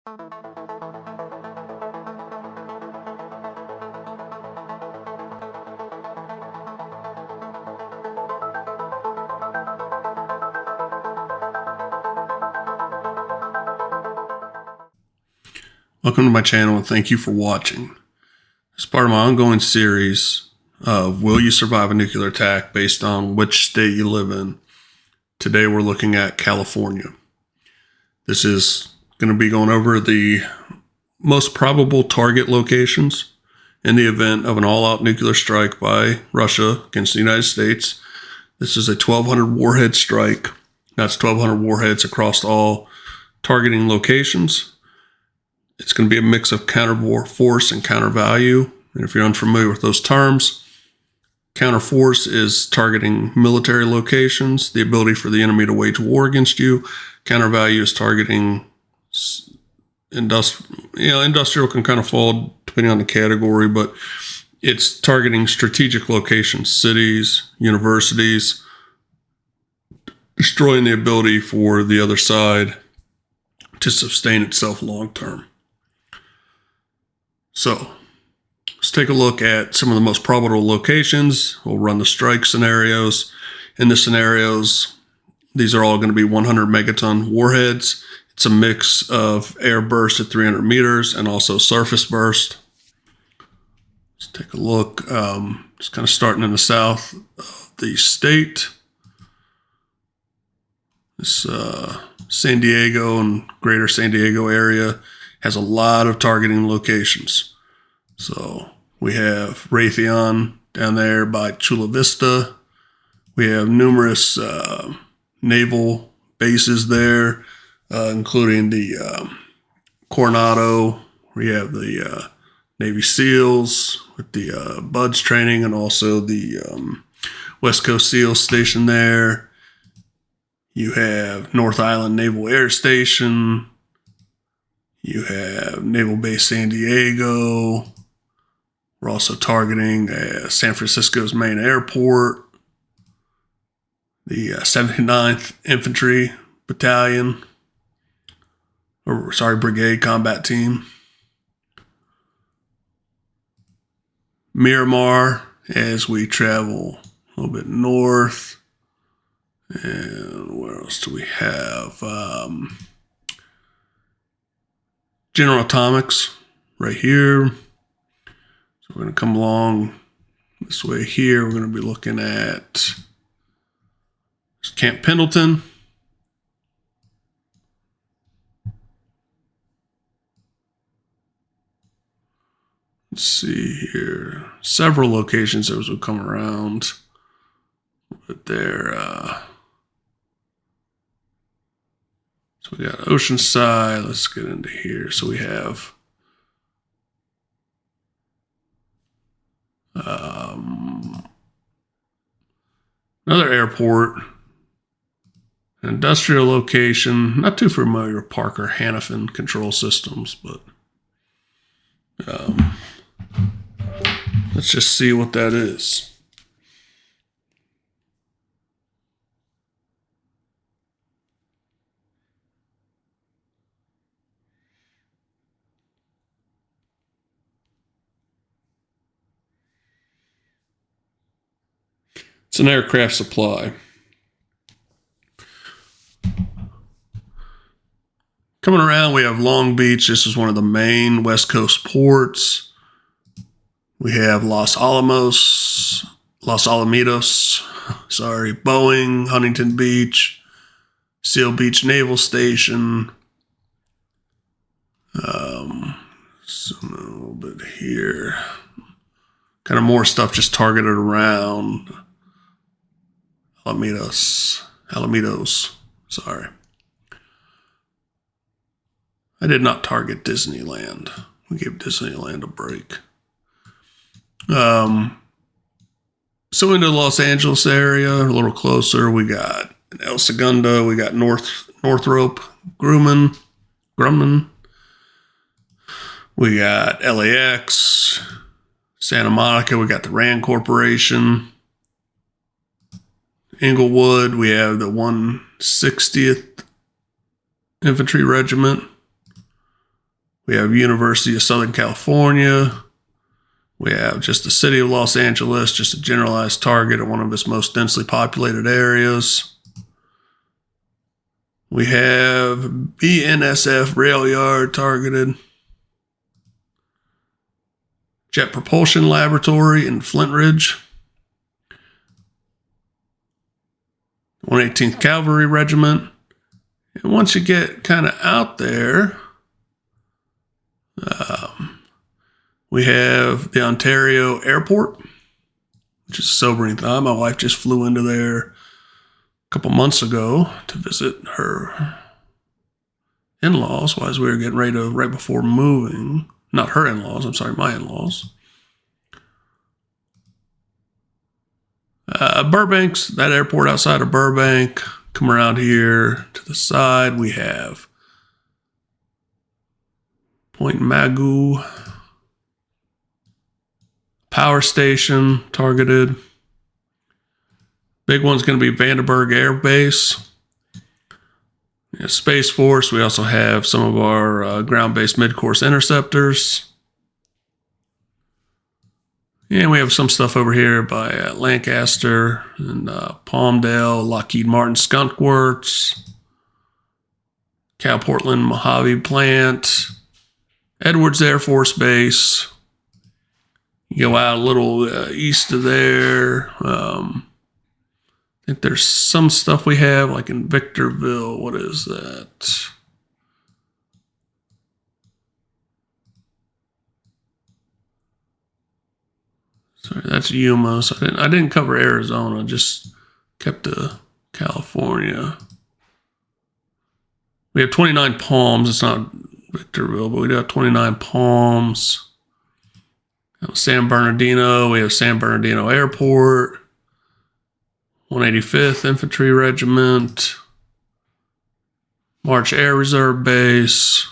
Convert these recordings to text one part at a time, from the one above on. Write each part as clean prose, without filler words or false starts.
Welcome to my channel and thank you for watching. As part of my ongoing series of Will You Survive a Nuclear Attack based on which state you live in, today we're looking at California. This is going to be going over the most probable target locations in the event of an all-out nuclear strike by Russia against the United States. This is a 1,200 warhead strike. That's 1,200 warheads across all targeting locations. It's going to be a mix of counter force and counter value. And if you're unfamiliar with those terms, counter force is targeting military locations, the ability for the enemy to wage war against you. Counter value is targeting industrial can kind of fall depending on the category, but it's targeting strategic locations, cities, universities, destroying the ability for the other side to sustain itself long term. So let's take a look at some of the most probable locations. We'll run the strike scenarios. In the scenarios, these are all going to be 100 megaton warheads. It's a mix of air burst at 300 meters and also surface burst. Let's take a look. Just kind of starting in the south of the state. This San Diego and greater San Diego area has a lot of targeting locations. So we have Raytheon down there by Chula Vista. We have numerous naval bases there, including the Coronado. We have the Navy SEALs with the BUDS training, and also the West Coast SEALs station there. You have North Island Naval Air Station. You have Naval Base San Diego. We're also targeting San Francisco's main airport. The 79th Infantry Battalion. Brigade Combat Team. Miramar as we travel a little bit north. And where else do we have? General Atomics right here. So we're going to come along this way here. We're going to be looking at Camp Pendleton. Let's see here. Several locations as we come around. But there. So we got Oceanside. Let's get into here. So we have another airport, an industrial location. Not too familiar with Parker Hannifin Control Systems, but let's just see what that is. It's an aircraft supply. Coming around, we have Long Beach. This is one of the main West Coast ports. We have Los Alamitos, Boeing, Huntington Beach, Seal Beach Naval Station. So a little bit here. Kind of more stuff just targeted around Alamitos. Sorry. I did not target Disneyland. We gave Disneyland a break. So into the Los Angeles area, a little closer, we got El Segundo, we got Northrop Grumman. We got LAX, Santa Monica, we got the Rand Corporation. Inglewood, we have the 160th Infantry Regiment. We have University of Southern California. We have just the city of Los Angeles, just a generalized target in one of its most densely populated areas. We have BNSF rail yard targeted. Jet Propulsion Laboratory in Flint Ridge. 118th Cavalry Regiment. And once you get kind of out there, we have the Ontario Airport, which is a sobering thought. My wife just flew into there a couple months ago to visit her in-laws as we were getting ready to, right before moving. Not her in-laws, I'm sorry, my in-laws. Burbank's, that airport outside of Burbank. Come around here to the side, we have Point Magoo Power Station targeted. Big one's going to be Vandenberg Air Base. Yeah, Space Force. We also have some of our ground-based mid-course interceptors. And we have some stuff over here by Lancaster and Palmdale, Lockheed Martin Skunk Works, Cal Portland Mojave Plant, Edwards Air Force Base. You go out a little east of there. I think there's some stuff we have like in Victorville. What is that? Sorry, that's Yuma. So I didn't cover Arizona. Just kept to California. We have 29 Palms. It's not Victorville, but we do have 29 Palms. San Bernardino. We have San Bernardino Airport. 185th Infantry Regiment. March Air Reserve Base.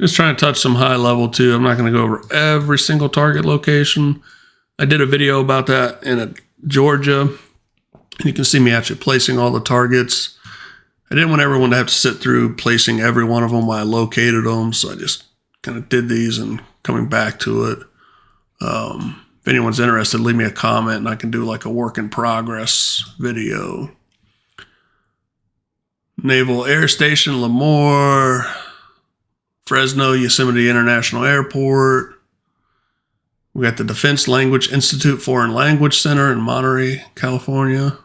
Just trying to touch some high level too. I'm not going to go over every single target location. I did a video about that in Georgia. You can see me actually placing all the targets. I didn't want everyone to have to sit through placing every one of them while I located them, so I just kind of did these and coming back to it. If anyone's interested, leave me a comment and I can do like a work in progress video. Naval Air Station, Lemoore, Fresno Yosemite International Airport. We got the Defense Language Institute Foreign Language Center in Monterey, California.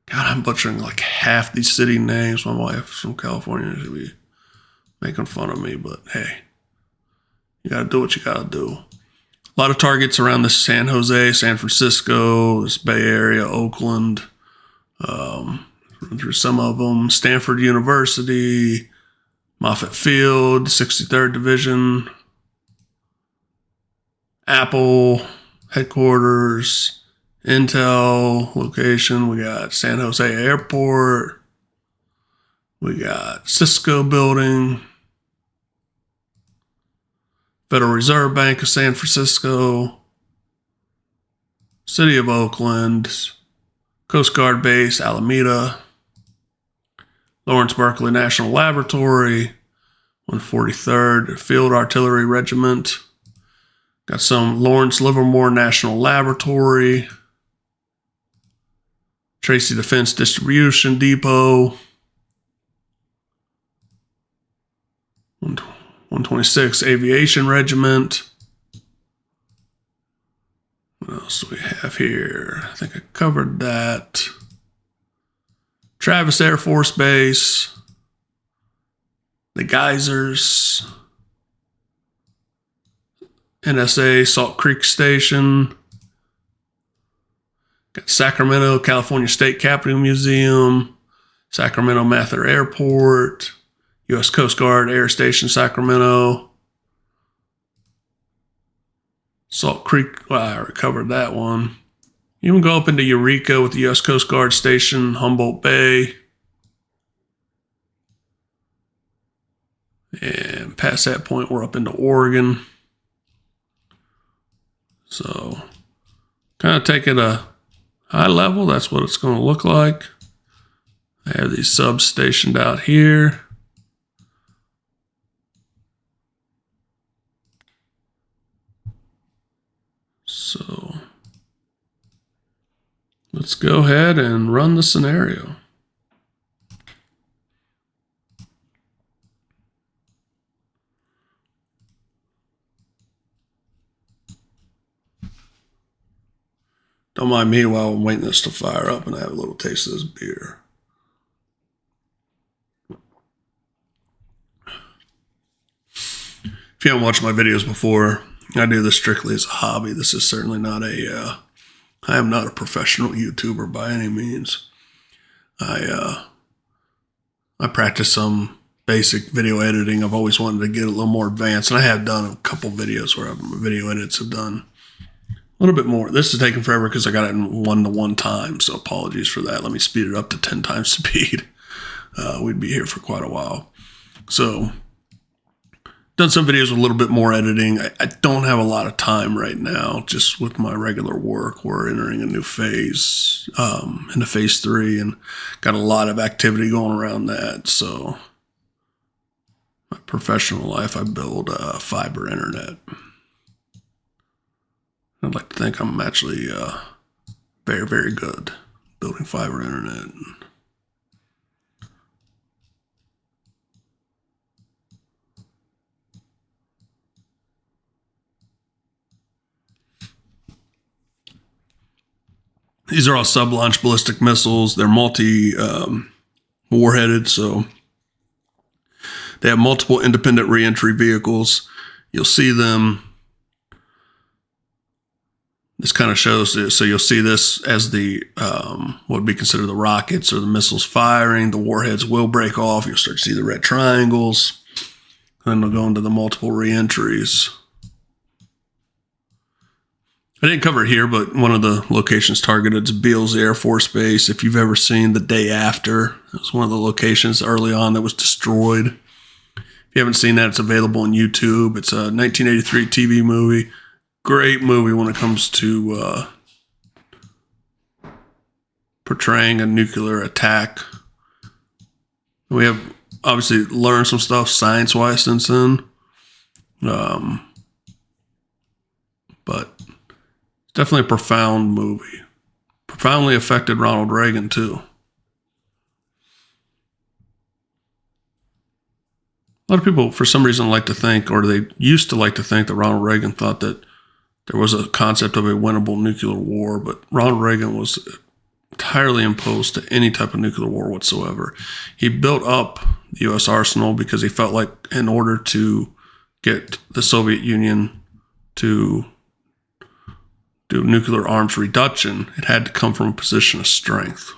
God, I'm butchering like half these city names. My wife from California should be making fun of me, but hey, you gotta do what you gotta do. A lot of targets around this San Jose, San Francisco, this Bay Area, Oakland. Through some of them. Stanford University, Moffett Field, 63rd Division, Apple headquarters, Intel location. We got San Jose Airport. We got Cisco building, Federal Reserve Bank of San Francisco, City of Oakland, Coast Guard Base, Alameda, Lawrence Berkeley National Laboratory, 143rd Field Artillery Regiment. Got some Lawrence Livermore National Laboratory, Tracy Defense Distribution Depot, 126 Aviation Regiment. What else do we have here? I think I covered that. Travis Air Force Base, the Geysers, NSA Salt Creek Station, got Sacramento, California State Capitol Museum, Sacramento Mather Airport, U.S. Coast Guard Air Station Sacramento, Salt Creek, well, I already covered that one. You can go up into Eureka with the U.S. Coast Guard Station, Humboldt Bay. And past that point, we're up into Oregon. So kind of take it a high level. That's what it's going to look like. I have these subs stationed out here. So let's go ahead and run the scenario. Don't mind me while I'm waiting this to fire up and I have a little taste of this beer. If you haven't watched my videos before, I do this strictly as a hobby. This is certainly not I am not a professional YouTuber by any means. I practice some basic video editing. I've always wanted to get a little more advanced, and I have done a couple videos where my video edits have done a little bit more. This is taking forever because I got it in 1:1 time, so apologies for that. Let me speed it up to 10 times speed. We'd be here for quite a while. So, done some videos with a little bit more editing. I don't have a lot of time right now, just with my regular work. We're entering a new phase, into phase 3, and got a lot of activity going around that. So, my professional life, I build fiber internet. I'd like to think I'm actually very, very good building fiber internet. These are all sub-launch ballistic missiles. They're multi-warheaded, so they have multiple independent reentry vehicles. You'll see them. This kind of shows it. So you'll see this as the what would be considered the rockets or the missiles firing. The warheads will break off. You'll start to see the red triangles. Then they'll go into the multiple reentries. I didn't cover it here, but one of the locations targeted is Beals Air Force Base. If you've ever seen The Day After, it was one of the locations early on that was destroyed. If you haven't seen that, it's available on YouTube. It's a 1983 TV movie. Great movie when it comes to portraying a nuclear attack. We have obviously learned some stuff science-wise since then. But definitely a profound movie. Profoundly affected Ronald Reagan, too. A lot of people, for some reason, like to think, or they used to like to think, that Ronald Reagan thought that there was a concept of a winnable nuclear war, but Ronald Reagan was entirely opposed to any type of nuclear war whatsoever. He built up the U.S. arsenal because he felt like in order to get the Soviet Union to do nuclear arms reduction, it had to come from a position of strength.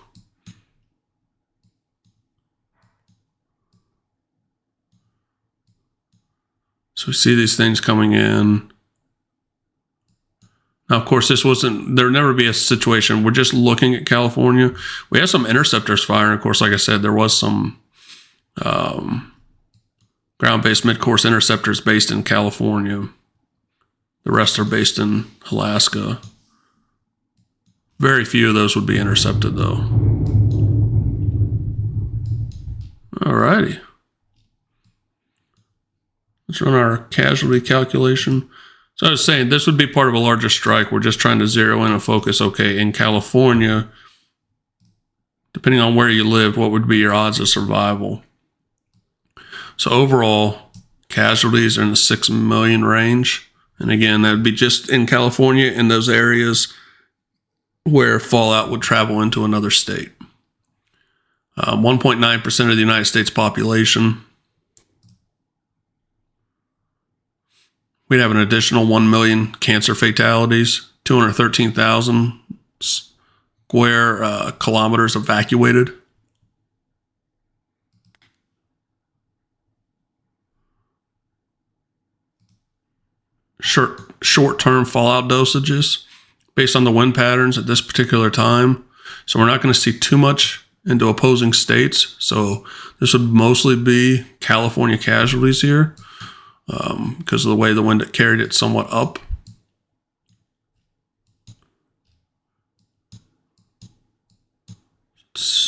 So we see these things coming in. Now, of course, there'll never be a situation. We're just looking at California. We have some interceptors firing. Of course, like I said, there was some ground-based mid-course interceptors based in California. The rest are based in Alaska. Very few of those would be intercepted, though. Alrighty. Let's run our casualty calculation. So I was saying, this would be part of a larger strike. We're just trying to zero in and focus, okay, in California, depending on where you lived, what would be your odds of survival? So overall, casualties are in the 6 million range. And again, that would be just in California, in those areas where fallout would travel into another state. 1.9% of the United States population. We'd have an additional 1 million cancer fatalities, 213,000 square kilometers evacuated. Short-term fallout dosages based on the wind patterns at this particular time. So we're not going to see too much into opposing states. So this would mostly be California casualties here. Because of the way the wind carried it somewhat up.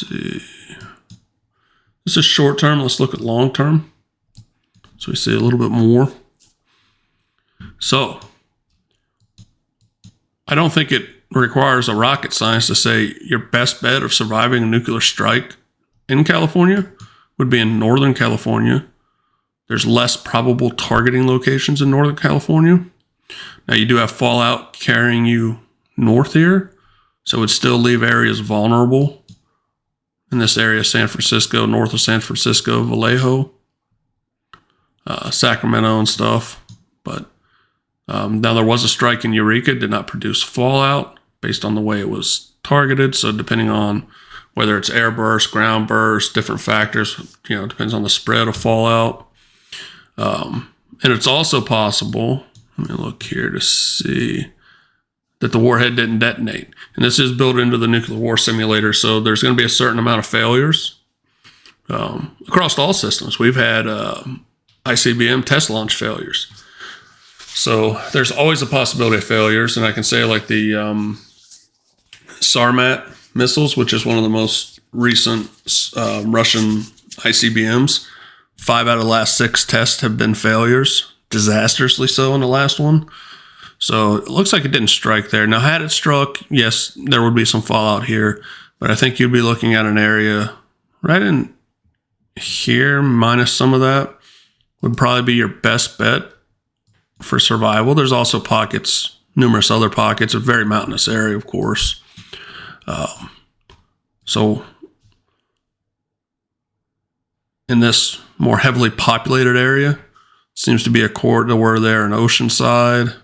see. This is short term. Let's look at long term. So we see a little bit more. So I don't think it requires a rocket science to say your best bet of surviving a nuclear strike in California would be in Northern California. There's less probable targeting locations in Northern California. Now you do have fallout carrying you north here, so it would still leave areas vulnerable. In this area, San Francisco, north of San Francisco, Vallejo, Sacramento and stuff. But now there was a strike in Eureka, did not produce fallout based on the way it was targeted. So depending on whether it's air burst, ground burst, different factors, depends on the spread of fallout. And it's also possible, let me look here to see, that the warhead didn't detonate. And this is built into the nuclear war simulator, so there's going to be a certain amount of failures across all systems. We've had ICBM test launch failures. So there's always a possibility of failures, and I can say like the Sarmat missiles, which is one of the most recent Russian ICBMs, 5 out of the last 6 tests have been failures, disastrously so in the last one. So it looks like it didn't strike there. Now, had it struck, yes, there would be some fallout here, but I think you'd be looking at an area right in here, minus some of that, would probably be your best bet for survival. There's also pockets, numerous other pockets, a very mountainous area, of course. So in this more heavily populated area, seems to be a corridor there in Oceanside.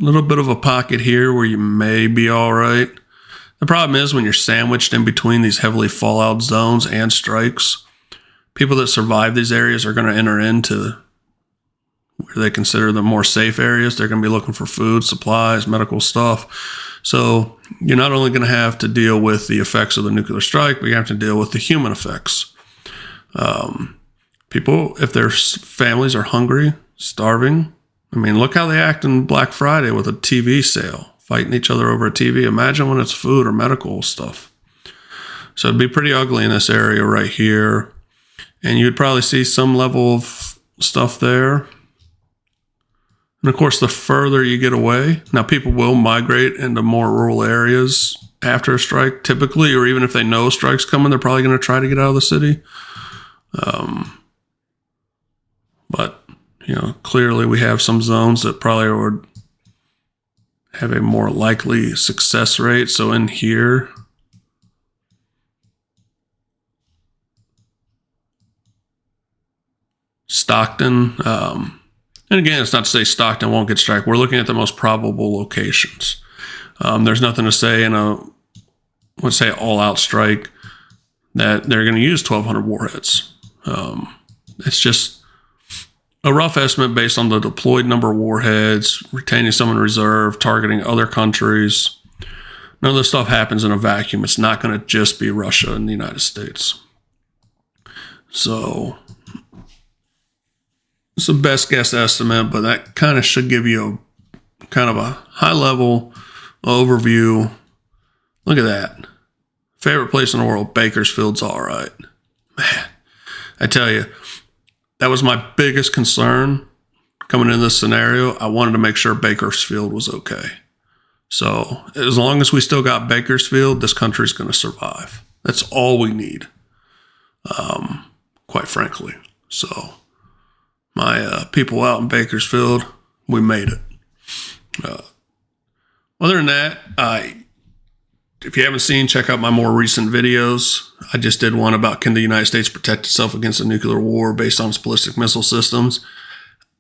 Little bit of a pocket here where you may be all right. The problem is when you're sandwiched in between these heavily fallout zones and strikes, people that survive these areas are going to enter into where they consider the more safe areas. They're going to be looking for food, supplies, medical stuff. So you're not only going to have to deal with the effects of the nuclear strike, but you have to deal with the human effects. People, if their families are hungry, starving, I mean, look how they act in Black Friday with a TV sale, fighting each other over a TV. Imagine when it's food or medical stuff. So it'd be pretty ugly in this area right here. And you'd probably see some level of stuff there. And of course, the further you get away, now people will migrate into more rural areas after a strike, typically, or even if they know a strike's coming, they're probably going to try to get out of the city. But, clearly we have some zones that probably would have a more likely success rate. So in here, Stockton, and again, it's not to say Stockton won't get struck. We're looking at the most probable locations. There's nothing to say in let's say all-out strike that they're going to use 1,200 warheads. It's just a rough estimate based on the deployed number of warheads, retaining some in reserve, targeting other countries. None of this stuff happens in a vacuum. It's not going to just be Russia and the United States. So it's a best guess estimate, but that kind of should give you kind of a high-level overview. Look at that. Favorite place in the world, Bakersfield's all right. Man, I tell you, that was my biggest concern coming into this scenario. I wanted to make sure Bakersfield was okay. So as long as we still got Bakersfield, this country's going to survive. That's all we need, quite frankly. So my people out in Bakersfield, we made it. Other than that, if you haven't seen, check out my more recent videos. I just did one about can the United States protect itself against a nuclear war based on its ballistic missile systems.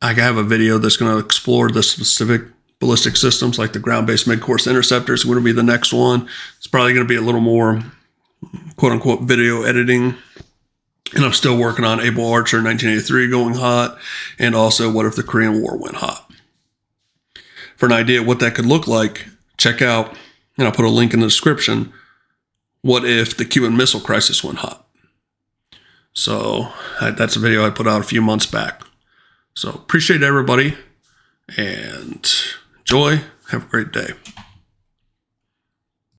I have a video that's going to explore the specific ballistic systems like the ground-based mid-course interceptors. Going to be the next one. It's probably going to be a little more quote-unquote video editing. And I'm still working on Able Archer 1983 going hot, and also what if the Korean War went hot. For an idea of what that could look like, check out, and I'll put a link in the description, what if the Cuban Missile Crisis went hot. So that's a video I put out a few months back. So appreciate everybody, and enjoy. Have a great day.